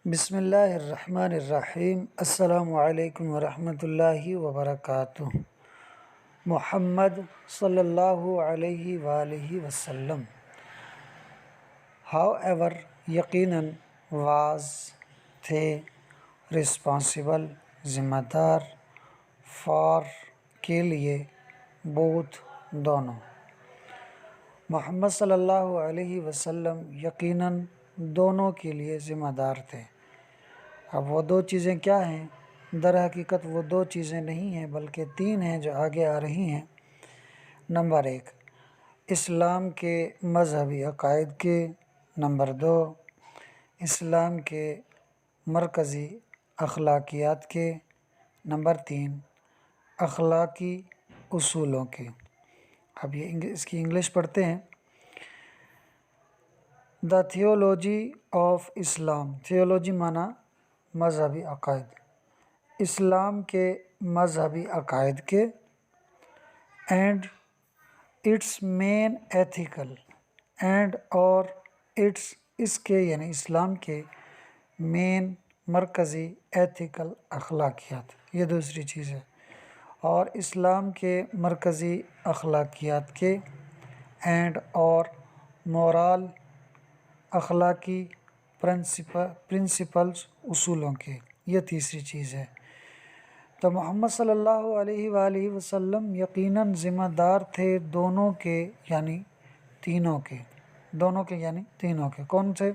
بسم اللہ الرحمن الرحیم۔ السلام علیکم ورحمۃ اللہ وبرکاتہ۔ محمد صلی اللہ علیہ وآلہ وسلم however یقیناً was تھے responsible ذمہ دار for کے لیے both دونوں۔ محمد صلی اللہ علیہ وسلم یقیناً دونوں کے لیے ذمہ دار تھے۔ اب وہ دو چیزیں کیا ہیں؟ در حقیقت وہ دو چیزیں نہیں ہیں بلکہ تین ہیں جو آگے آ رہی ہیں۔ نمبر 1 اسلام کے مذہبی عقائد کے، نمبر 2 اسلام کے مرکزی اخلاقیات کے، نمبر 3 اخلاقی اصولوں کے۔ اب یہ اس کی انگلش پڑھتے ہیں۔ The theology of Islam, theology معنی مذہبی عقائد، اسلام کے مذہبی عقائد کے، and its main ethical, and اور اٹس اس کے یعنی اسلام کے مین مرکزی ایتھیکل اخلاقیات، یہ دوسری چیز ہے، اور اسلام کے مرکزی اخلاقیات کے، اینڈ اور مورال اخلاقی پرنسپلز اصولوں کے، یہ تیسری چیز ہے۔ تو محمد صلی اللہ علیہ وآلہ وسلم یقیناً ذمہ دار تھے دونوں کے یعنی تینوں کے، دونوں کے یعنی تینوں کے۔ کون سے؟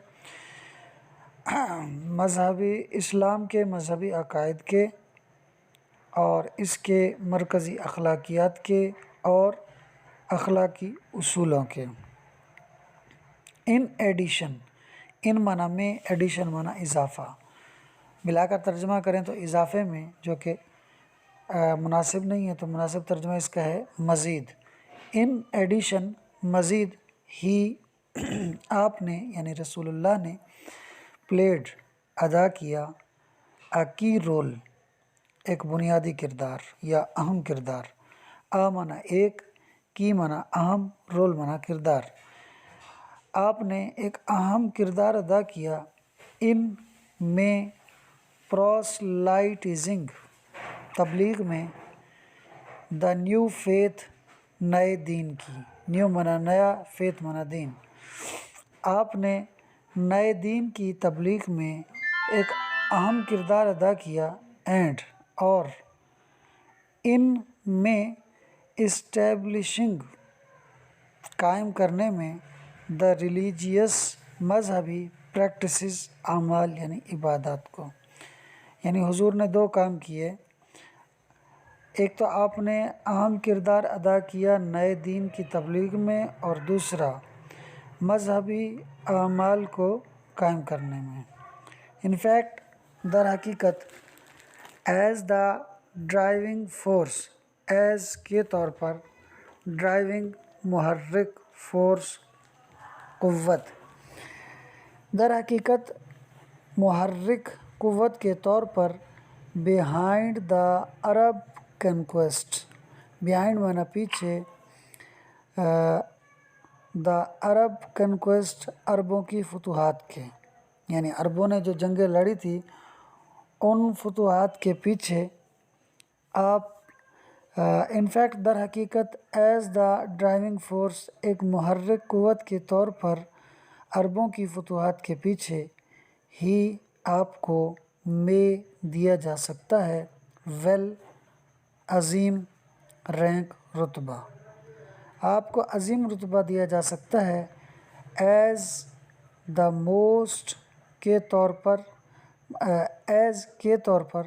مذہبی اسلام کے مذہبی عقائد کے، اور اس کے مرکزی اخلاقیات کے، اور اخلاقی اصولوں کے۔ ان ایڈیشن، ان معنی میں، ایڈیشن معنی اضافہ، ملا کر ترجمہ کریں تو اضافے میں، جو کہ مناسب نہیں ہے تو مناسب ترجمہ اس کا ہے مزید۔ ان ایڈیشن مزید ہی آپ نے یعنی رسول اللہ نے پلیڈ ادا کیا کی رول، ایک بنیادی کردار یا اہم کردار۔ معنی ایک، کی معنی اہم، رول معنی کردار۔ آپ نے ایک اہم کردار ادا کیا ان میں پروسلائٹزنگ، تبلیغ میں، دا نیو فیتھ، نئے دین کی، نیو معنی نیا، فیتھ معنی دین۔ آپ نے نئے دین کی تبلیغ میں ایک اہم کردار ادا کیا، اینڈ اور ان میں اسٹیبلشنگ، قائم کرنے میں، دا ریلیجیس، مذہبی پریکٹسز، اعمال یعنی عبادات کو۔ یعنی حضور نے دو کام کیے، ایک تو آپ نے اہم کردار ادا کیا نئے دین کی تبلیغ میں، اور دوسرا مذہبی اعمال کو قائم کرنے میں۔ ان فیکٹ، در حقیقت، as the driving force, as کے طور پر، ڈرائیونگ محرک، فورس قوت، در حقیقت محرک قوت کے طور پر، behind the Arab conquest, behind معنی پیچھے، دا عرب کنکویسٹ، عربوں کی فتوحات کے، یعنی عربوں نے جو جنگیں لڑی تھی ان فتوحات کے پیچھے آپ انفیکٹ، در حقیقت، ایز دا ڈرائیونگ فورس، ایک محرک قوت کے طور پر عربوں کی فتوحات کے پیچھے ہی آپ کو میں دیا جا سکتا ہے ویل، عظیم، رینک، رتبہ، آپ کو عظیم رتبہ دیا جا سکتا ہے، ایز دا موسٹ کے طور پر، ایز کے طور پر،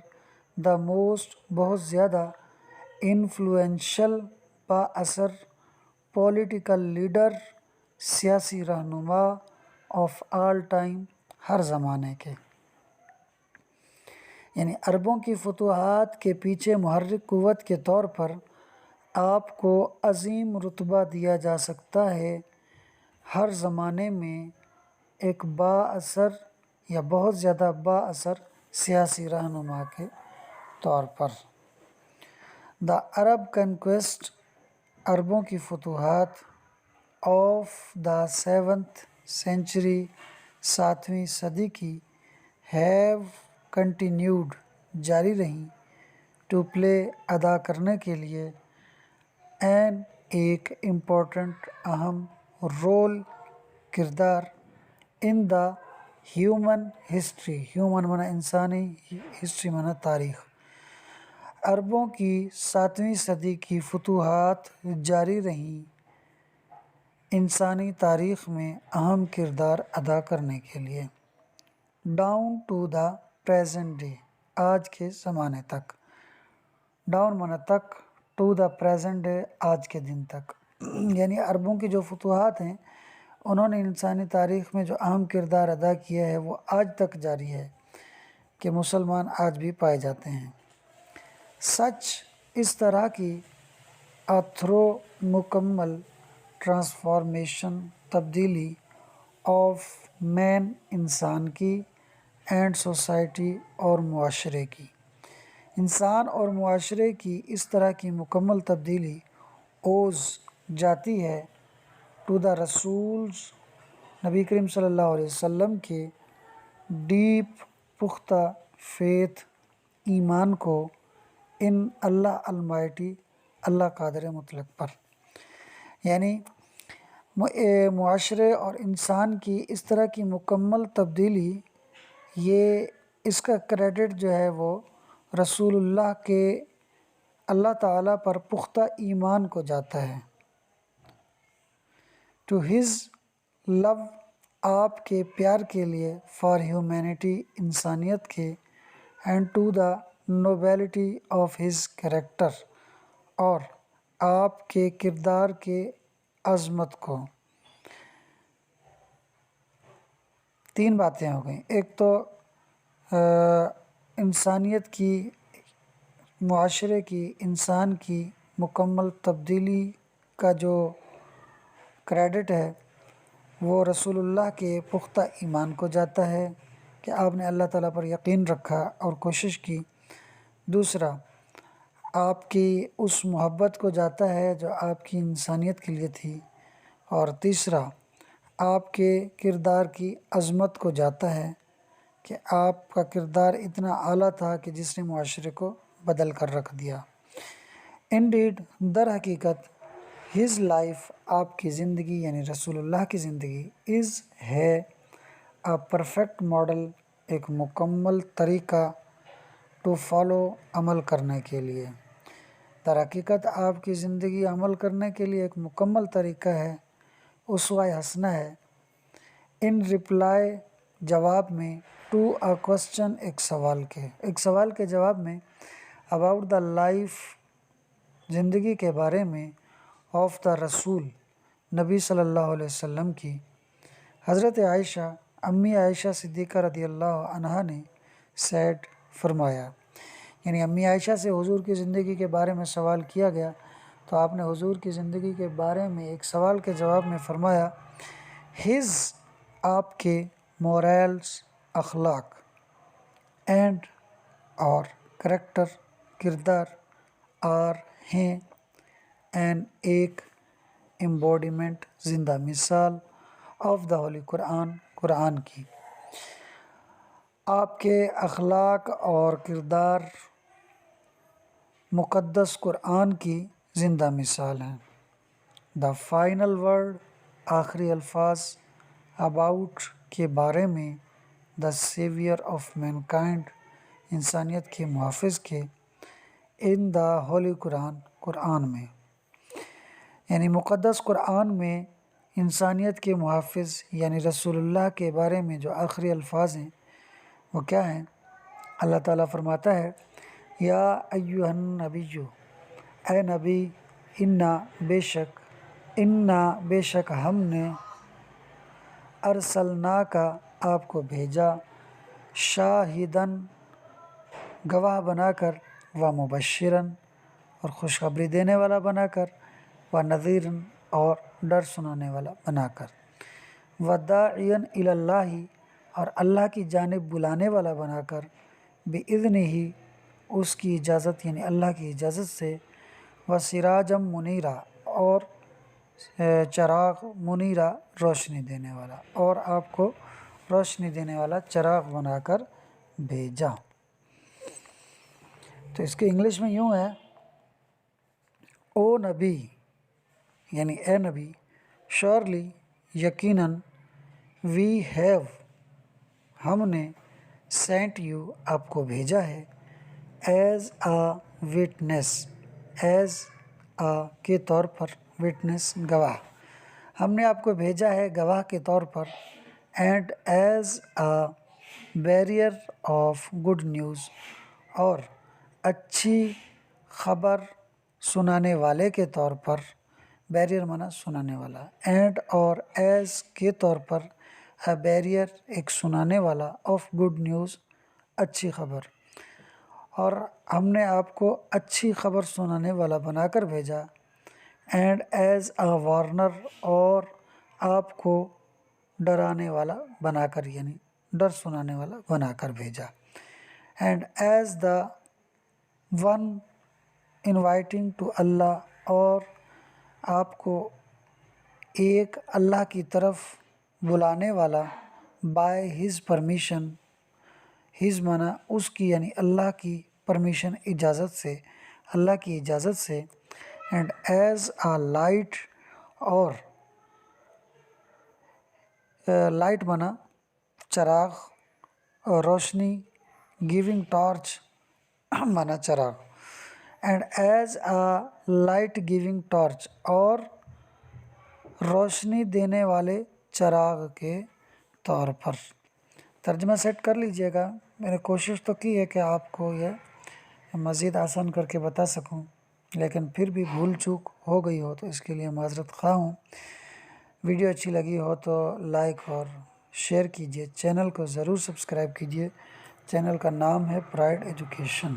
دا موسٹ بہت زیادہ، انفلوئنشل با اثر، پولیٹیکل لیڈر سیاسی رہنما، آف آل ٹائم ہر زمانے کے۔ یعنی عربوں کی فتوحات کے پیچھے محرک قوت کے طور پر آپ کو عظیم رتبہ دیا جا سکتا ہے ہر زمانے میں، ایک با اثر یا بہت زیادہ با اثر سیاسی رہنما کے طور پر۔ دا عرب کنکویسٹ، عربوں کی فتوحات، آف دا 7th century، 7ویں صدی کی، ہیو کنٹینیوڈ جاری رہیں ٹو پلے ادا کرنے کے لیے این ایک امپورٹنٹ اہم رول کردار ان دا ہیومن ہسٹری، ہیومن معنی انسانی، ہسٹری معنی تاریخ۔ عربوں کی 7ویں صدی کی فتوحات جاری رہیں انسانی تاریخ میں اہم کردار ادا کرنے کے لیے down to the present day, آج کے زمانے تک۔ ڈاؤن معنی تک، ٹو دا پریزنٹ ڈے آج کے دن تک، یعنی عربوں کی جو فتوحات ہیں انہوں نے انسانی تاریخ میں جو اہم کردار ادا کیا ہے وہ آج تک جاری ہے کہ مسلمان آج بھی پائے جاتے ہیں۔ سچ اس طرح کی آتھرو مکمل ٹرانسفارمیشن، تبدیلی آف مین انسان کی اینڈ سوسائٹی اور معاشرے کی، انسان اور معاشرے کی اس طرح کی مکمل تبدیلی اوز جاتی ہے ٹو دا رسولز، نبی کریم صلی اللہ علیہ وسلم کے ڈیپ پختہ فیتھ، ایمان کو، ان اللہ المائٹی، اللہ قادر مطلق پر، یعنی معاشرے اور انسان کی اس طرح کی مکمل تبدیلی، یہ اس کا کریڈٹ جو ہے وہ رسول اللہ کے اللہ تعالیٰ پر پختہ ایمان کو جاتا ہے، ٹو ہز لو، آپ کے پیار کے لیے، فار ہیومینٹی، انسانیت کے، and to the nobility of his character, اور آپ کے کردار کے عظمت کو۔ 3 باتیں ہو گئیں، ایک تو انسانیت کی، معاشرے کی، انسان کی مکمل تبدیلی کا جو کریڈٹ ہے وہ رسول اللہ کے پختہ ایمان کو جاتا ہے کہ آپ نے اللہ تعالیٰ پر یقین رکھا اور کوشش کی۔ دوسرا، آپ کی اس محبت کو جاتا ہے جو آپ کی انسانیت کے لیے تھی، اور تیسرا، آپ کے کردار کی عظمت کو جاتا ہے کہ آپ کا کردار اتنا اعلیٰ تھا کہ جس نے معاشرے کو بدل کر رکھ دیا۔ انڈیڈ، در حقیقت، ہز لائف، آپ کی زندگی یعنی رسول اللہ کی زندگی، از ہے اے پرفیکٹ ماڈل، ایک مکمل طریقہ، ٹو فالو، عمل کرنے کے لیے۔ در حقیقت آپ کی زندگی عمل کرنے کے لیے ایک مکمل طریقہ ہے، اسوہ حسنہ ہے۔ ان رپلائی، جواب میں، ٹو اے کوسچن، ایک سوال کے جواب میں، اباؤٹ دا لائف، زندگی کے بارے میں، آف دا رسول، نبی صلی اللہ علیہ وسلم کی، حضرت عائشہ، امی عائشہ صدیقہ رضی اللہ عنہا نے سیڈ، فرمایا، یعنی امی عائشہ سے حضور کی زندگی کے بارے میں سوال کیا گیا تو آپ نے حضور کی زندگی کے بارے میں ایک سوال کے جواب میں فرمایا، ہز، آپ کے، مورالز، اخلاق، اینڈ، اور، کریکٹر، کردار، آر، ہیں، این، ایک، ایمبوڈیمنٹ، زندہ مثال، آف دا ہولی قرآن، قرآن کی، آپ کے اخلاق اور کردار مقدس قرآن کی زندہ مثال ہیں۔ دا فائنل ورڈ، آخری الفاظ، اباؤٹ، کے بارے میں، دا سیویئر آف مین کائنڈ، انسانیت کے محافظ کے، ان دا ہولی قرآن، قرآن میں، یعنی مقدس قرآن میں انسانیت کے محافظ یعنی رسول اللہ کے بارے میں جو آخری الفاظ ہیں وہ کیا ہیں؟ اللہ تعالیٰ فرماتا ہے، یا ایھا النبی، اے نبی، بے شک ہم نے، ارسلناک، آپ کو بھیجا، شاہداً، گواہ بنا کر، و مبشراً، اور خوشخبری دینے والا بنا کر، و نذیراً، اور ڈر سنانے والا بنا کر، و داعیاً الی اللہ، اور اللہ کی جانب بلانے والا بنا کر، بِإِذْنِهِ، اس کی اجازت یعنی اللہ کی اجازت سے، و سراجا منیرا، اور چراغ، منیرا، روشنی دینے والا، اور آپ کو روشنی دینے والا چراغ بنا کر بھیجا۔ تو اس کے انگلش میں یوں ہے، او نبی یعنی اے نبی، شیورلی یقیناً، وی ہیو ہم نے، سینٹ یو آپ کو بھیجا ہے، as a witness as a کے طور پر، وٹنس گواہ، ہم نے آپ کو بھیجا ہے گواہ کے طور پر، and as a bearer of good news اور اچھی خبر سنانے والے کے طور پر، بیریئر مانا سنانے والا، اینڈ اور ایز کے طور پر، بیریئر ایک سنانے والا، آف گڈ نیوز اچھی خبر، اور ہم نے آپ کو اچھی خبر سنانے والا بنا کر بھیجا، اینڈ ایز اے وارنر اور آپ کو ڈرانے والا بنا کر، یعنی ڈر سنانے والا بنا کر بھیجا، and as the one inviting to اللہ اور آپ کو ایک اللہ کی طرف بلانے والا، بائی ہز پرمیشن، ہز مانا اس کی یعنی اللہ کی، پرمیشن اجازت سے، اللہ کی اجازت سے، اینڈ ایز آ لائٹ اور لائٹ مانا چراغ، روشنی، گیونگ ٹارچ مانا چراغ، and as a light giving torch اور روشنی دینے والے چراغ کے طور پر۔ ترجمہ سیٹ کر لیجئے گا، میں نے کوشش تو کی ہے کہ آپ کو یہ مزید آسان کر کے بتا سکوں، لیکن پھر بھی بھول چوک ہو گئی ہو تو اس کے لیے معذرت خواہ ہوں۔ ویڈیو اچھی لگی ہو تو لائک اور شیئر کیجئے، چینل کو ضرور سبسکرائب کیجئے، چینل کا نام ہے پرائڈ ایجوکیشن۔